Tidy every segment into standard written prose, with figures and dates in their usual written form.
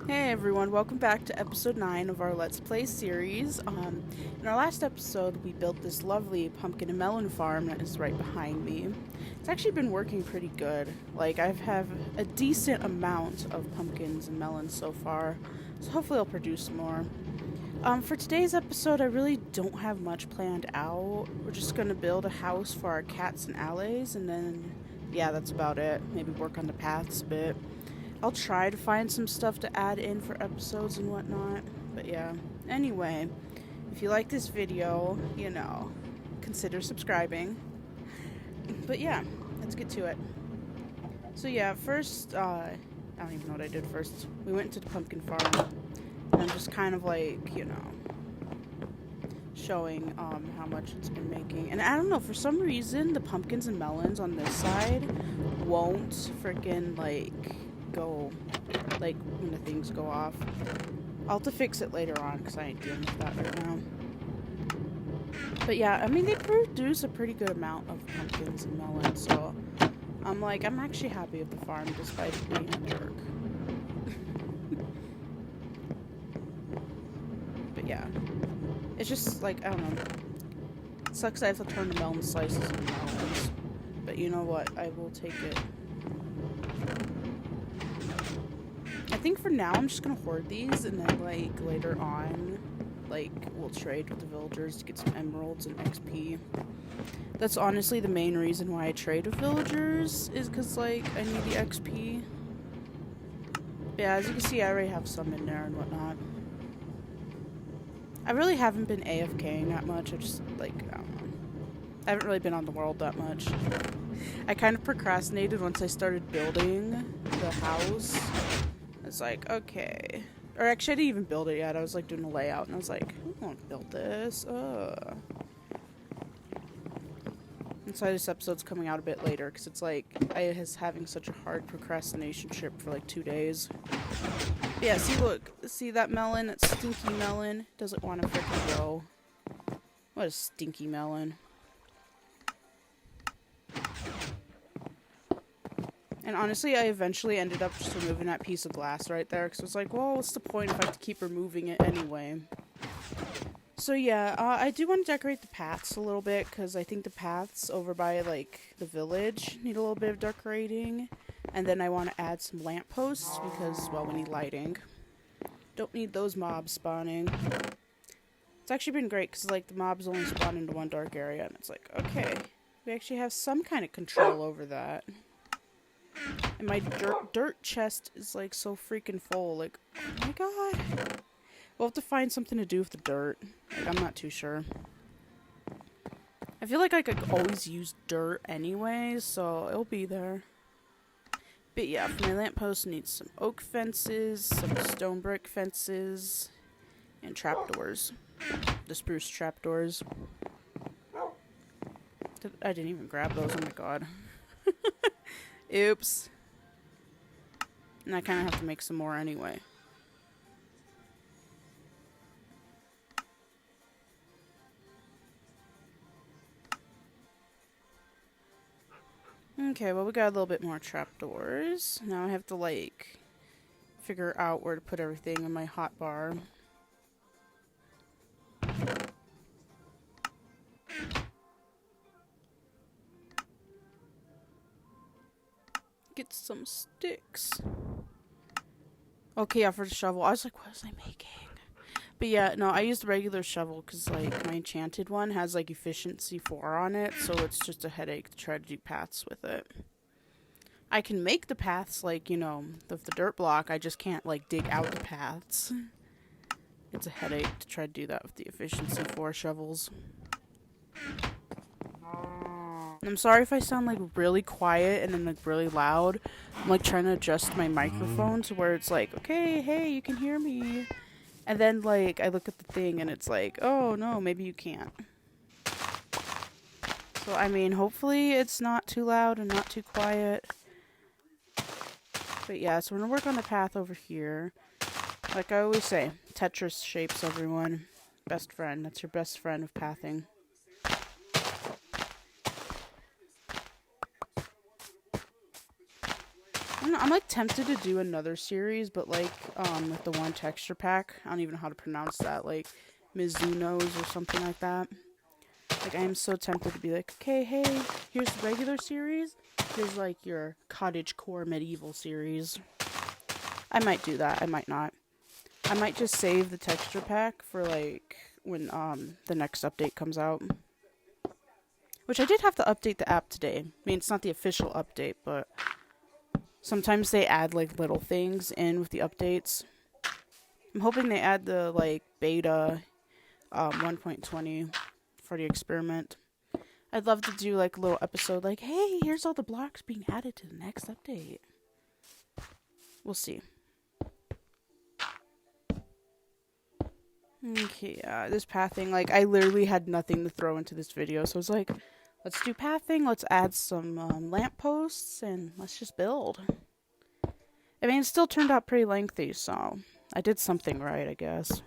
Hey everyone, welcome back to episode 9 of our Let's Play series. In our last episode, we built this lovely pumpkin and melon farm that is right behind me. It's actually been working pretty good. Like, I've had a decent amount of pumpkins and melons so far, so hopefully I'll produce more. For today's episode, I really don't have much planned out. We're just gonna build a house for our cats and Allays, and then, yeah, that's about it. Maybe work on the paths a bit. I'll try to find some stuff to add in for episodes and whatnot. But yeah. Anyway, if you like this video, consider subscribing. But yeah, let's get to it. So yeah, first, I don't even know what I did first. We went to the pumpkin farm. And I'm just kind of like, showing how much it's been making. And I don't know, for some reason, the pumpkins and melons on this side won't freaking, go when the things go off. I'll have to fix it later on because I ain't dealing with that right now. But yeah, I mean, they produce a pretty good amount of pumpkins and melons, so I'm actually happy with the farm despite being a jerk. But yeah, it's just I don't know, it sucks I have to turn the melon slices into melons, but you know what, I will take it. I think for now I'm just gonna hoard these, and then later on we'll trade with the villagers to get some emeralds and XP. That's honestly the main reason why I trade with villagers, is because I need the XP. But yeah, as you can see, I already have some in there and whatnot. I really haven't been AFKing that much. I just I don't know, I haven't really been on the world that much. I kind of procrastinated once I started building the house. It's okay. Or actually, I didn't even build it yet. I was doing a layout, and I was like, I want to build this. And so this episode's coming out a bit later, because it's I was having such a hard procrastination trip for 2 days. But yeah, see that melon? That stinky melon doesn't want to freaking grow. What a stinky melon. And honestly, I eventually ended up just removing that piece of glass right there, because I was well, what's the point if I have to keep removing it anyway? So yeah, I do want to decorate the paths a little bit, because I think the paths over by, the village need a little bit of decorating. And then I want to add some lampposts, because, well, we need lighting. Don't need those mobs spawning. It's actually been great, because, the mobs only spawn into one dark area, and it's okay, we actually have some kind of control over that. And my dirt chest is so freaking full. Oh my god. We'll have to find something to do with the dirt. I'm not too sure. I feel like I could always use dirt anyways, so it'll be there. But yeah, for my lamppost, I need some oak fences, some stone brick fences, and trapdoors. The spruce trapdoors. I didn't even grab those, oh my god. Oops. And I kind of have to make some more anyway. Okay, well, we got a little bit more trapdoors. Now I have to, figure out where to put everything in my hotbar. Get some sticks. Okay, yeah, for the shovel. I was what was I making? But yeah, no, I used the regular shovel because, my enchanted one has, efficiency 4 on it, so it's just a headache to try to do paths with it. I can make the paths, with the dirt block, I just can't, dig out the paths. It's a headache to try to do that with the efficiency 4 shovels. I'm sorry if I sound really quiet and then really loud. I'm trying to adjust my microphone to where it's okay, hey, you can hear me. And then I look at the thing and it's oh no, maybe you can't. So I mean, hopefully it's not too loud and not too quiet. But yeah, so we're gonna work on the path over here. Like I always say, Tetris shapes, everyone. Best friend. That's your best friend of pathing. I'm I'm like tempted to do another series, but like with the one texture pack. I don't even know how to pronounce that, like Mizuno's or something like that. Like I am so tempted to be like, okay, hey, here's the regular series. Here's like your cottagecore medieval series. I might do that. I might not. I might just save the texture pack for like when the next update comes out. Which I did have to update the app today. I mean, it's not the official update, but sometimes they add like little things in with the updates. I'm hoping they add the like beta 1.20 for the experiment. I'd love to do like a little episode like, hey, here's all the blocks being added to the next update. We'll see. Okay, this pathing, like I literally had nothing to throw into this video, so it's like, let's do pathing, let's add some lampposts, and let's just build. I mean, it still turned out pretty lengthy, so I did something right, I guess.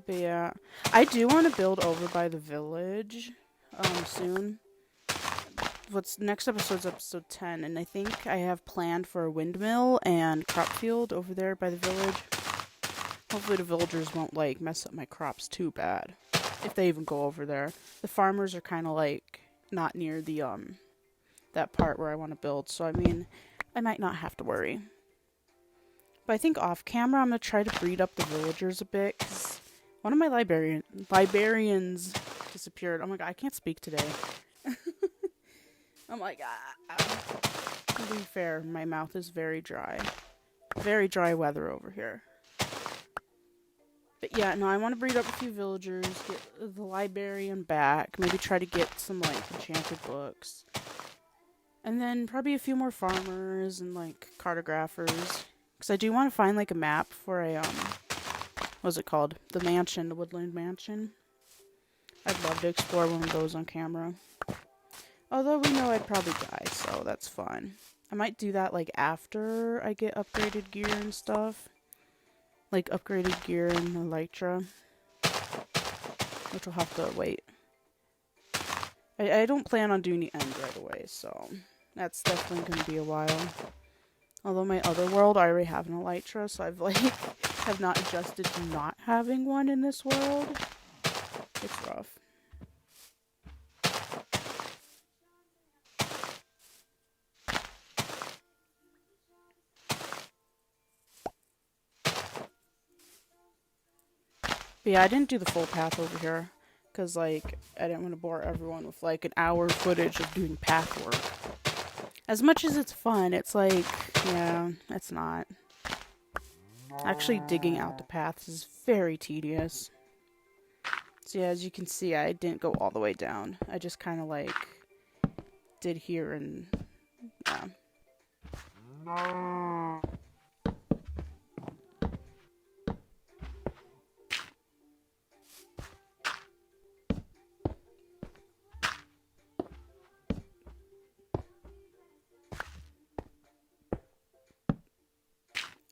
But yeah, I do want to build over by the village soon. What's next episode's episode 10, and I think I have planned for a windmill and crop field over there by the village. Hopefully the villagers won't like mess up my crops too bad if they even go over there. The farmers are kind of like not near the that part where I want to build, so I mean I might not have to worry. But I think off camera I'm gonna try to breed up the villagers a bit, because one of my librarians disappeared. Oh my god, I can't speak today. I'm like, to be fair, my mouth is very dry. Very dry weather over here. But yeah, no, I want to breed up a few villagers, get the librarian back, maybe try to get some, like, enchanted books. And then probably a few more farmers and, like, cartographers. Because I do want to find, like, a map for a, what's it called? The mansion, the woodland mansion. I'd love to explore one of those on camera. Although we know I'd probably die, so that's fine. I might do that, like, after I get upgraded gear and stuff. Like, upgraded gear and elytra. Which will have to wait. I don't plan on doing the end right away, so that's definitely going to be a while. Although my other world, I already have an elytra, so I've, like, have not adjusted to not having one in this world. It's rough. But yeah, I didn't do the full path over here, because, like, I didn't want to bore everyone with, like, an hour footage of doing path work. As much as it's fun, it's like, yeah, it's not. Actually digging out the paths is very tedious. So yeah, as you can see, I didn't go all the way down. I just kind of, like, did here and, yeah.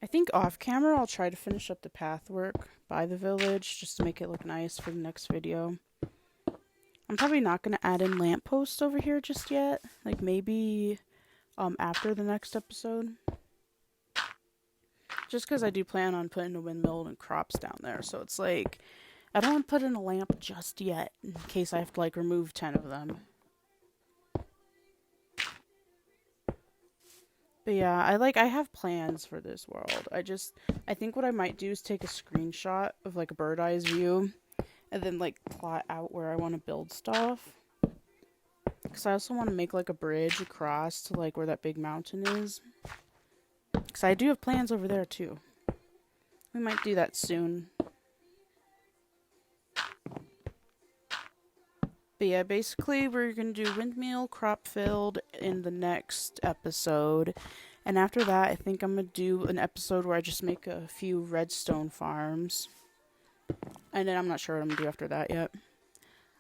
I think off camera I'll try to finish up the path work by the village just to make it look nice for the next video. I'm probably not going to add in lampposts over here just yet. Like maybe after the next episode. Just because I do plan on putting a windmill and crops down there. So it's like, I don't want to put in a lamp just yet in case I have to like remove 10 of them. But yeah, I have plans for this world. I think what I might do is take a screenshot of like a bird eyes view and then like plot out where I want to build stuff. Because I also want to make like a bridge across to like where that big mountain is. Because I do have plans over there too. We might do that soon. But yeah, basically we're going to do windmill, crop field in the next episode. And after that, I think I'm going to do an episode where I just make a few redstone farms. And then I'm not sure what I'm going to do after that yet.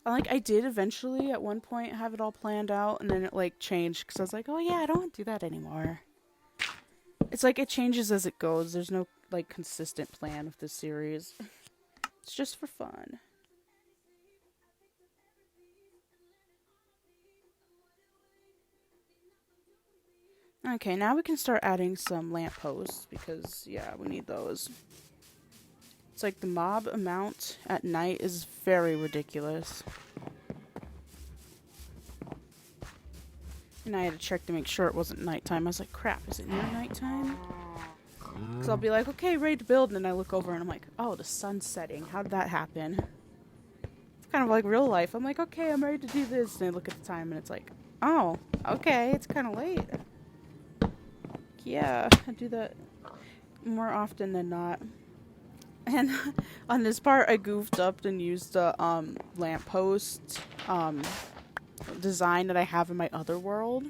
I did eventually at one point have it all planned out. And then it like changed because I was like, oh yeah, I don't want to do that anymore. It's like it changes as it goes. There's no like consistent plan with this series. It's just for fun. Okay, now we can start adding some lampposts because, yeah, we need those. It's like the mob amount at night is very ridiculous. And I had to check to make sure it wasn't nighttime. I was like, crap, is it near nighttime? Because I'll be like, okay, ready to build. And then I look over and I'm like, oh, the sun's setting. How did that happen? It's kind of like real life. I'm like, okay, I'm ready to do this. And I look at the time and it's like, oh, okay, it's kind of late. Yeah, I do that more often than not. And on this part, I goofed up and used the lamppost design that I have in my other world.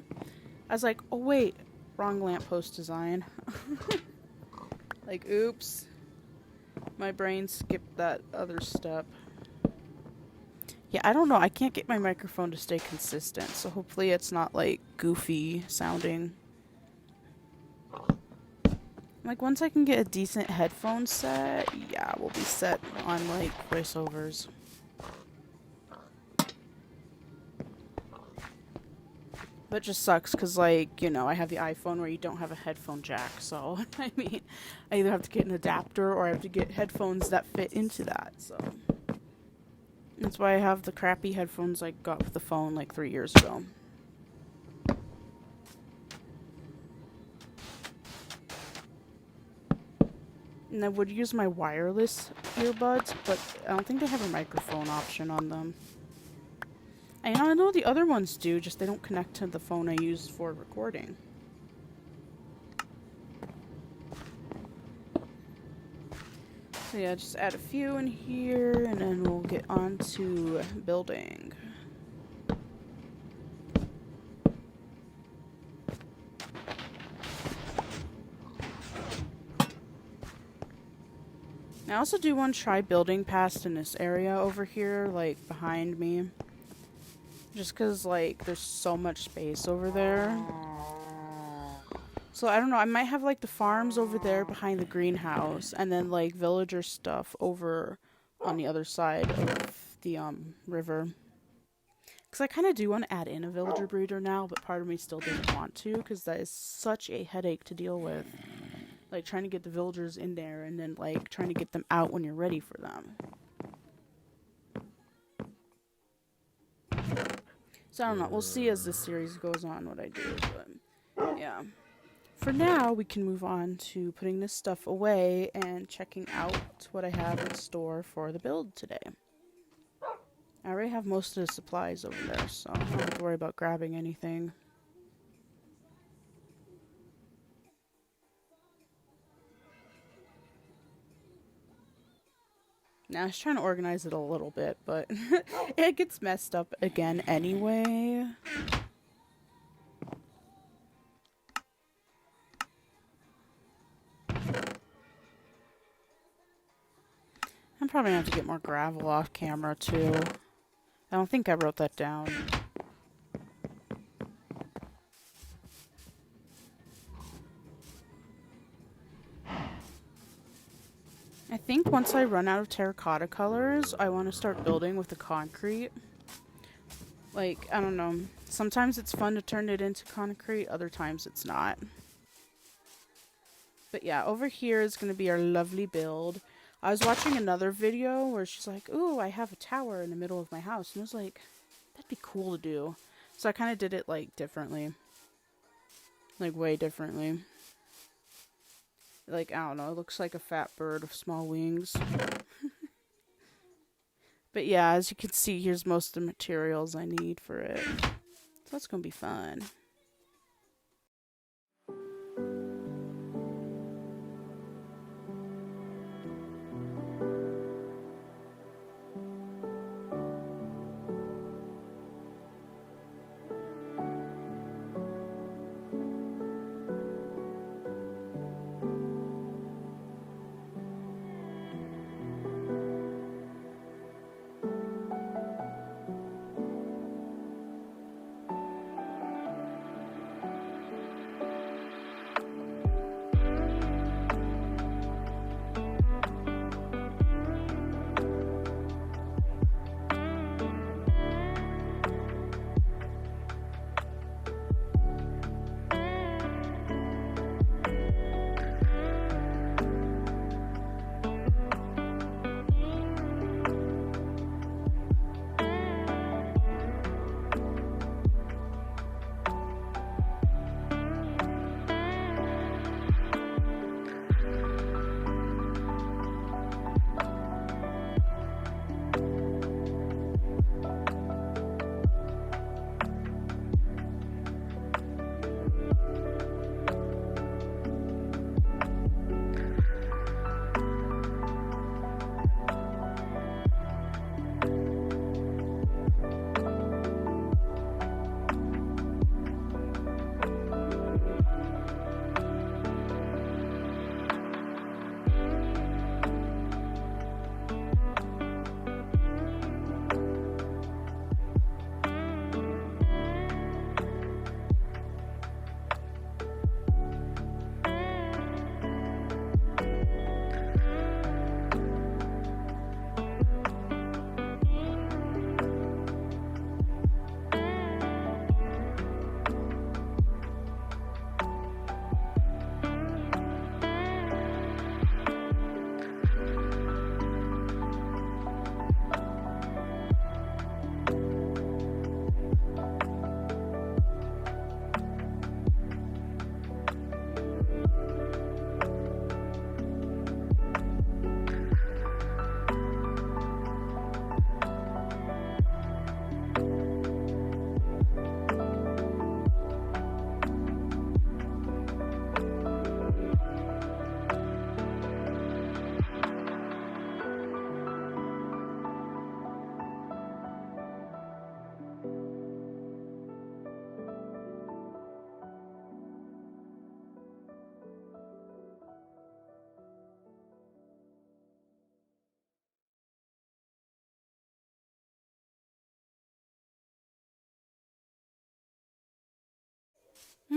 I was like, oh wait, wrong lamppost design. Like, oops. My brain skipped that other step. Yeah, I don't know. I can't get my microphone to stay consistent, so hopefully it's not, like, goofy sounding. Like, once I can get a decent headphone set, yeah, we'll be set on, like, voiceovers. But it just sucks because, like, you know, I have the iPhone where you don't have a headphone jack. So, I mean, I either have to get an adapter or I have to get headphones that fit into that. So, that's why I have the crappy headphones I got with the phone, like, 3 years ago. And I would use my wireless earbuds, but I don't think they have a microphone option on them. I know the other ones do, just they don't connect to the phone I use for recording. So yeah, just add a few in here, and then we'll get on to building. I also do want to try building past in this area over here, like, behind me. Just because, like, there's so much space over there. So, I don't know, I might have, like, the farms over there behind the greenhouse, and then, like, villager stuff over on the other side of the, river. Because I kind of do want to add in a villager breeder now, but part of me still doesn't want to, because that is such a headache to deal with. Like, trying to get the villagers in there, and then, like, trying to get them out when you're ready for them. So, I don't know. We'll see as this series goes on what I do, but, yeah. For now, we can move on to putting this stuff away and checking out what I have in store for the build today. I already have most of the supplies over there, so I don't have to worry about grabbing anything. Now, I was trying to organize it a little bit, but it gets messed up again anyway. I'm probably going to have to get more gravel off camera, too. I don't think I wrote that down. I think once I run out of terracotta colors, I want to start building with the concrete. Like, I don't know. Sometimes it's fun to turn it into concrete, other times it's not. But yeah, over here is going to be our lovely build. I was watching another video where she's like, ooh, I have a tower in the middle of my house. And I was like, that'd be cool to do. So I kind of did it, like, differently. Like, way differently. Like, I don't know, it looks like a fat bird with small wings. But yeah, as you can see, here's most of the materials I need for it. So that's gonna be fun.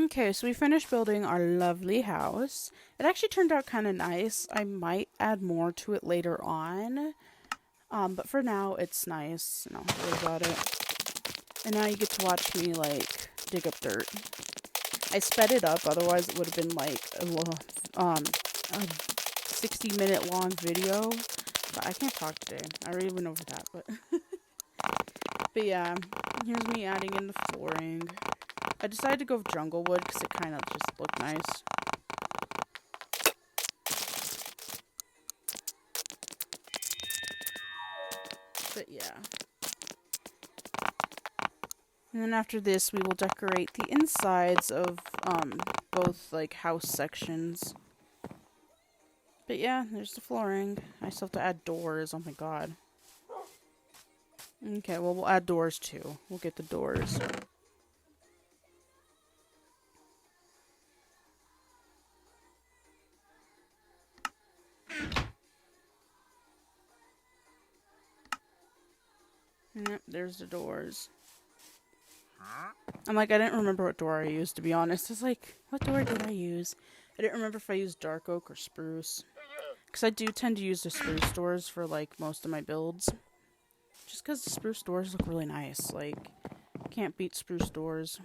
Okay, so we finished building our lovely house. It actually turned out kind of nice. I might add more to it later on. But for now, it's nice. No, don't worry about it. And now you get to watch me, like, dig up dirt. I sped it up, otherwise it would have been, like, a 60-minute long video. But I can't talk today. I already went over that, but... But yeah, here's me adding in the flooring. I decided to go with jungle wood because it kind of just looked nice. But yeah. And then after this, we will decorate the insides of both like house sections. But yeah, there's the flooring. I still have to add doors. Oh my god. Okay, well, we'll add doors too. We'll get the doors. Yep, there's the doors. I'm like, I didn't remember what door I used, to be honest. I was like, what door did I use? I didn't remember if I used dark oak or spruce. Because I do tend to use the spruce doors for, like, most of my builds. Just because the spruce doors look really nice. Like, can't beat spruce doors.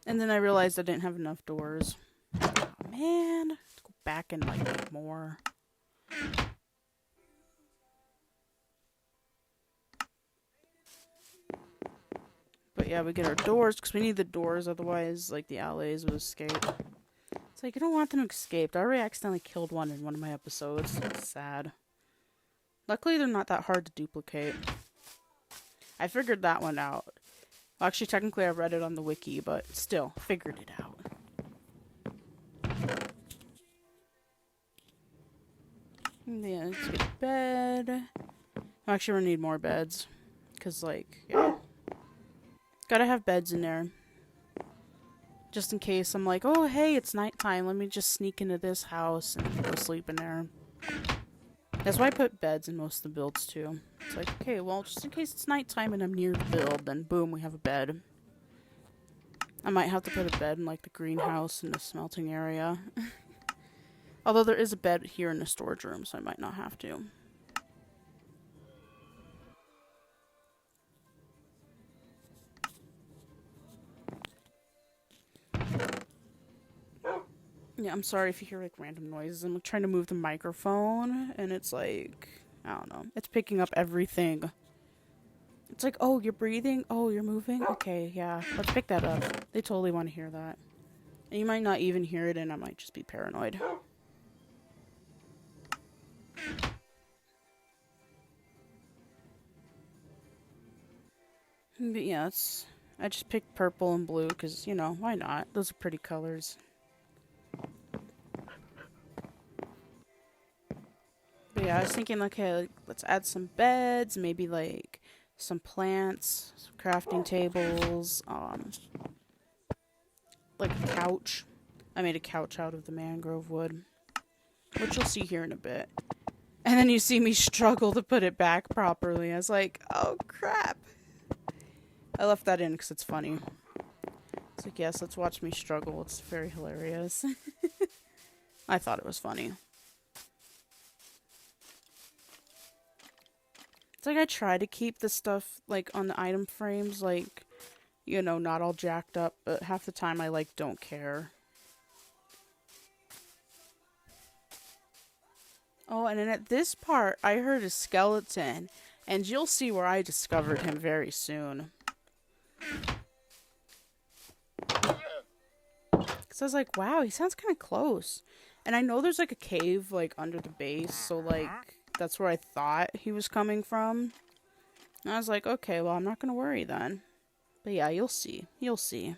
And then I realized I didn't have enough doors. Oh, man. Let's go back and, like, make more. But yeah, we get our doors, because we need the doors, otherwise, like, the Allays would escape. It's like, I don't want them to escape. I already accidentally killed one in one of my episodes. It's sad. Luckily, they're not that hard to duplicate. I figured that one out. Well, actually, technically, I read it on the wiki, but still, figured it out. Yeah, let's get a bed. Actually, we're gonna need more beds. Because, like, yeah. Gotta have beds in there. Just in case I'm like, oh, hey, it's nighttime. Let me just sneak into this house and go sleep in there. That's why I put beds in most of the builds, too. It's like, okay, well, just in case it's nighttime and I'm near the build, then boom, we have a bed. I might have to put a bed in, like, the greenhouse and the smelting area. Although there is a bed here in the storage room, so I might not have to. Yeah, I'm sorry if you hear, like, random noises. I'm trying to move the microphone, and it's like, I don't know. It's picking up everything. It's like, oh, you're breathing? Oh, you're moving? Okay, yeah, let's pick that up. They totally want to hear that. And you might not even hear it, and I might just be paranoid. But yeah, I just picked purple and blue, because, you know, why not? Those are pretty colors. But yeah, I was thinking, okay, like, let's add some beds, maybe, like, some plants, some crafting tables, like a couch. I made a couch out of the mangrove wood, which you'll see here in a bit. And then you see me struggle to put it back properly. I was like, oh, crap. I left that in because it's funny. It's like, yes, let's watch me struggle. It's very hilarious. I thought it was funny. It's like I try to keep the stuff, like, on the item frames, like, you know, not all jacked up, but half the time I, like, don't care. Oh, and then at this part, I heard a skeleton, and you'll see where I discovered him very soon. Because I was like, wow, he sounds kind of close. And I know there's, like, a cave, like, under the base, so, like, that's where I thought he was coming from. And I was like, okay, well, I'm not going to worry then. But yeah, you'll see. You'll see.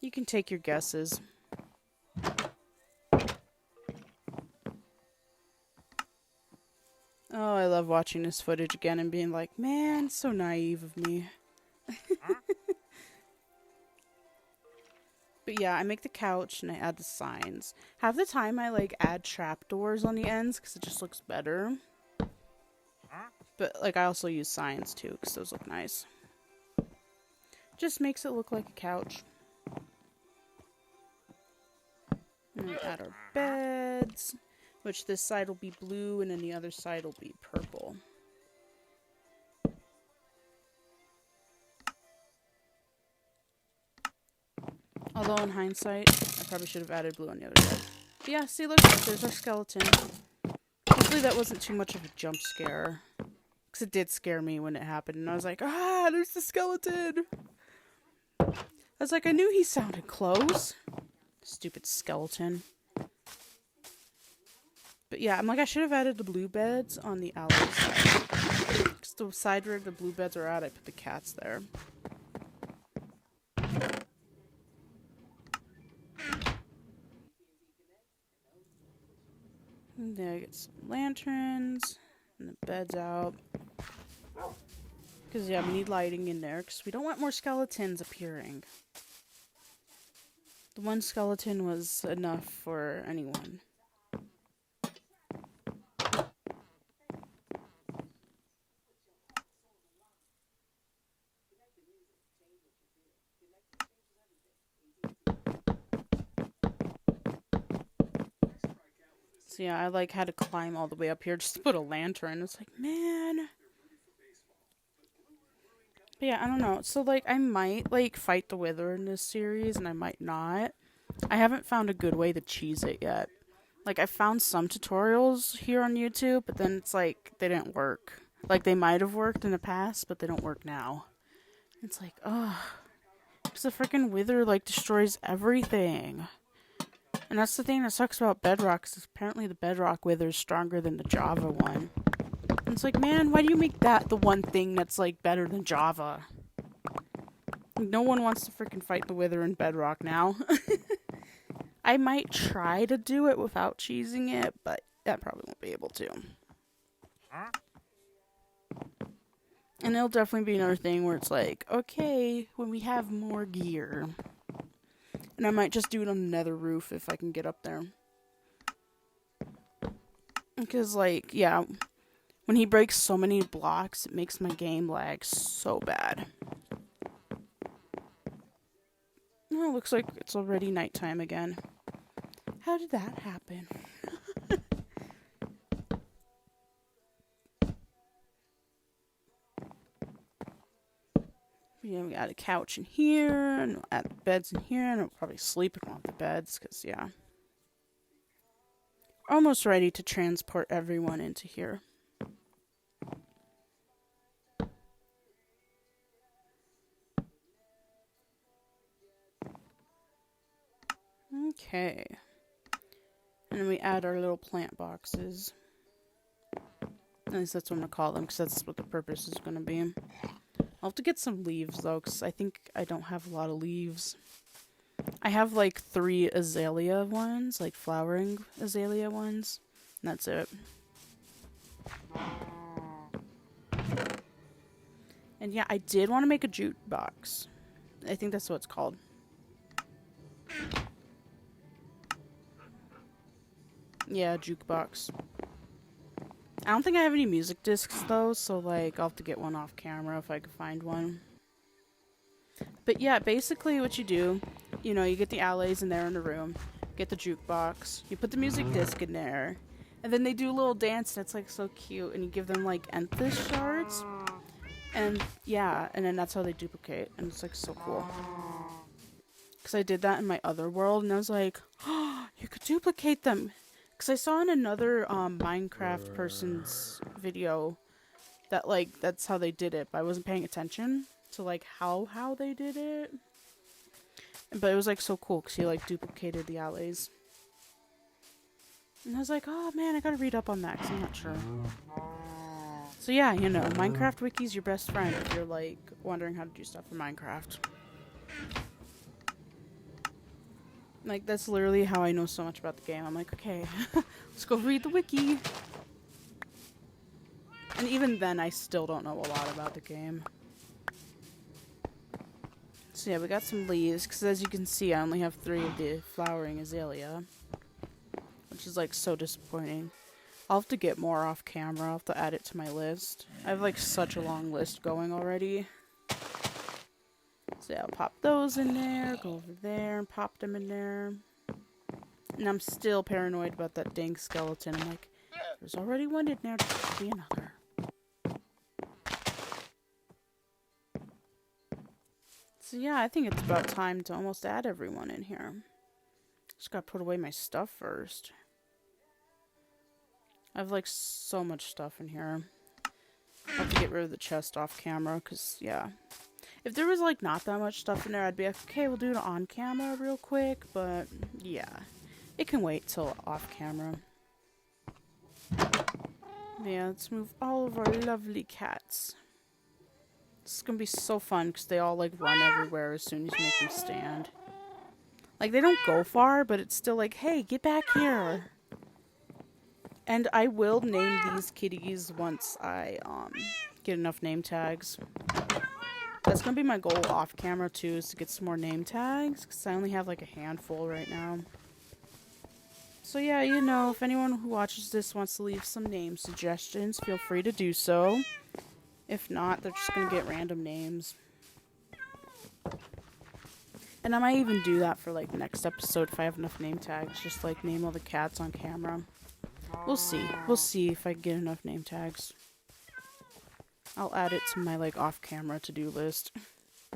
You can take your guesses. Oh, I love watching this footage again and being like, man, so naive of me. But yeah, I make the couch and I add the signs. Half the time I, like, add trapdoors on the ends because it just looks better. But, like, I also use signs too because those look nice. Just makes it look like a couch. And we add our beds, which this side will be blue and then the other side will be purple. Although in hindsight, I probably should have added blue on the other side. But yeah, see, look, there's our skeleton. Hopefully that wasn't too much of a jump scare. Because it did scare me when it happened. And I was like, ah, there's the skeleton. I was like, I knew he sounded close. Stupid skeleton. But yeah, I'm like, I should have added the blue beds on the alley side. Because the side where the blue beds are at, I put the cats there. And then I get some lanterns. And the bed's out. Because, yeah, we need lighting in there. Because we don't want more skeletons appearing. The one skeleton was enough for anyone. So yeah, I like had to climb all the way up here just to put a lantern. It's like, man. But yeah, I don't know. So like, I might like fight the Wither in this series, and I might not. I haven't found a good way to cheese it yet. Like, I found some tutorials here on YouTube, but then it's like, they didn't work. Like, they might have worked in the past, but they don't work now. It's like, ugh. Because the freaking Wither, like, destroys everything. And that's the thing that sucks about Bedrock, is apparently the Bedrock Wither is stronger than the Java one. And it's like, man, why do you make that the one thing that's, like, better than Java? No one wants to freaking fight the Wither in Bedrock now. I might try to do it without cheesing it, but I probably won't be able to. And it'll definitely be another thing where it's like, okay, when we have more gear. And I might just do it on the nether roof if I can get up there. Because, like, yeah, when he breaks so many blocks, it makes my game lag so bad. Oh, looks like it's already nighttime again. How did that happen? Yeah, we got a couch in here, and we'll add the beds in here, and I'll probably sleep in one of the beds, because, yeah. Almost ready to transport everyone into here. Okay. And then we add our little plant boxes. At least that's what I'm going to call them, because that's what the purpose is going to be. I'll have to get some leaves, though, because I think I don't have a lot of leaves. I have, like, 3 azalea ones, like, flowering azalea ones. And that's it. And, yeah, I did want to make a jute box. I think that's what it's called. Yeah, jukebox. I don't think I have any music discs, though, so, like, I'll have to get one off camera if I can find one. But, yeah, basically what you do, you know, you get the Allays in there in the room, get the jukebox, you put the music disc in there, and then they do a little dance that's, like, so cute, and you give them, like, Enthus shards, and, yeah, and then that's how they duplicate, and it's, like, so cool. Because I did that in my other world, and I was like, oh, you could duplicate them! Because I saw in another Minecraft person's video that, like, that's how they did it, but I wasn't paying attention to, like, how they did it. But it was, like, so cool, because he, like, duplicated the Allays. And I was like, oh, man, I gotta read up on that, because I'm not sure. So, yeah, you know, Minecraft Wiki's your best friend if you're, like, wondering how to do stuff for Minecraft. Like, that's literally how I know so much about the game. I'm like, okay, let's go read the wiki. And even then, I still don't know a lot about the game. So yeah, we got some leaves, because as you can see, I only have 3 of the flowering azalea. Which is, like, so disappointing. I'll have to get more off camera. I'll have to add it to my list. I have, like, such a long list going already. So yeah, I'll pop those in there, go over there and pop them in there. And I'm still paranoid about that dang skeleton. I'm like, there's already one in there, there could be another. So yeah, I think it's about time to almost add everyone in here. Just gotta put away my stuff first. I have like so much stuff in here. I have to get rid of the chest off camera, because yeah. If there was like not that much stuff in there, I'd be like, okay, we'll do it on camera real quick, but yeah. It can wait till off camera. Yeah, let's move all of our lovely cats. This is gonna be so fun because they all like run everywhere as soon as you make them stand. Like they don't go far, but it's still like, hey, get back here. And I will name these kitties once I get enough name tags. That's gonna be my goal off camera too, is to get some more name tags because I only have like a handful right now. So yeah, you know, if anyone who watches this wants to leave some name suggestions, feel free to do so. If not, they're just going to get random names. And I might even do that for, like, the next episode if I have enough name tags. Just, like, name all the cats on camera. We'll see. We'll see if I get enough name tags. I'll add it to my, like, off-camera to-do list.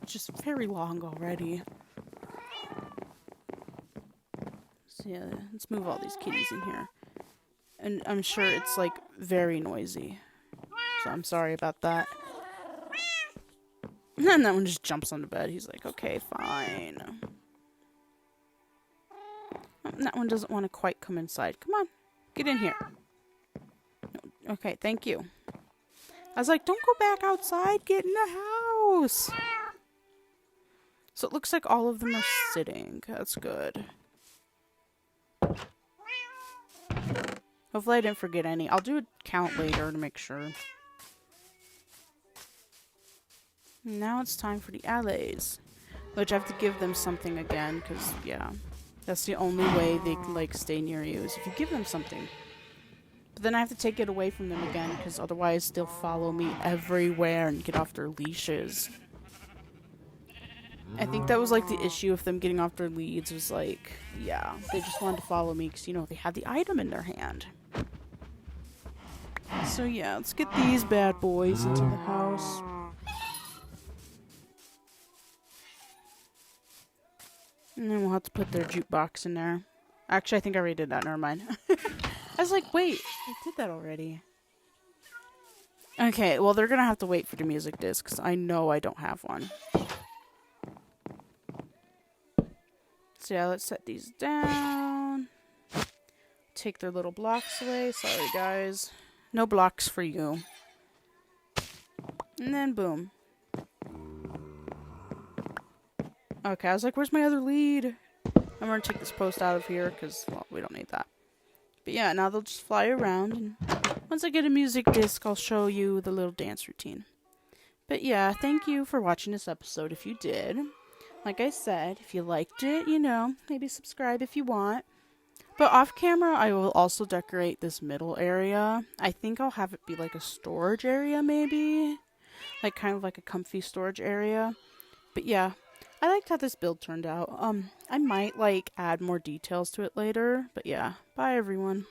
It's just very long already. So, yeah, let's move all these kitties in here. And I'm sure it's, like, very noisy. So I'm sorry about that. And that one just jumps on the bed. He's like, okay, fine. And that one doesn't want to quite come inside. Come on, get in here. Okay, thank you. I was like, don't go back outside. Get in the house. So it looks like all of them are sitting. That's good. Hopefully I didn't forget any. I'll do a count later to make sure. Now it's time for the Allays, which I have to give them something again, because, yeah, that's the only way they can, like, stay near you, is if you give them something. But then I have to take it away from them again, because otherwise they'll follow me everywhere and get off their leashes. I think that was, like, the issue with them getting off their leads, was, like, yeah, they just wanted to follow me, because, you know, they had the item in their hand. So, yeah, let's get these bad boys into the house. And then we'll have to put their jukebox in there. Actually, I think I already did that. Never mind. I was like, wait, I did that already. Okay, well, they're going to have to wait for the music disc, because I know I don't have one. So, yeah, let's set these down. Take their little blocks away. Sorry, guys. No blocks for you. And then, boom. Okay, I was like, where's my other lead? I'm going to take this post out of here because, well, we don't need that. But yeah, now they'll just fly around. And once I get a music disc, I'll show you the little dance routine. But yeah, thank you for watching this episode if you did. Like I said, if you liked it, you know, maybe subscribe if you want. But off camera, I will also decorate this middle area. I think I'll have it be like a storage area, maybe. Like kind of like a comfy storage area. But yeah. I liked how this build turned out. I might, like, add more details to it later. But yeah, bye everyone.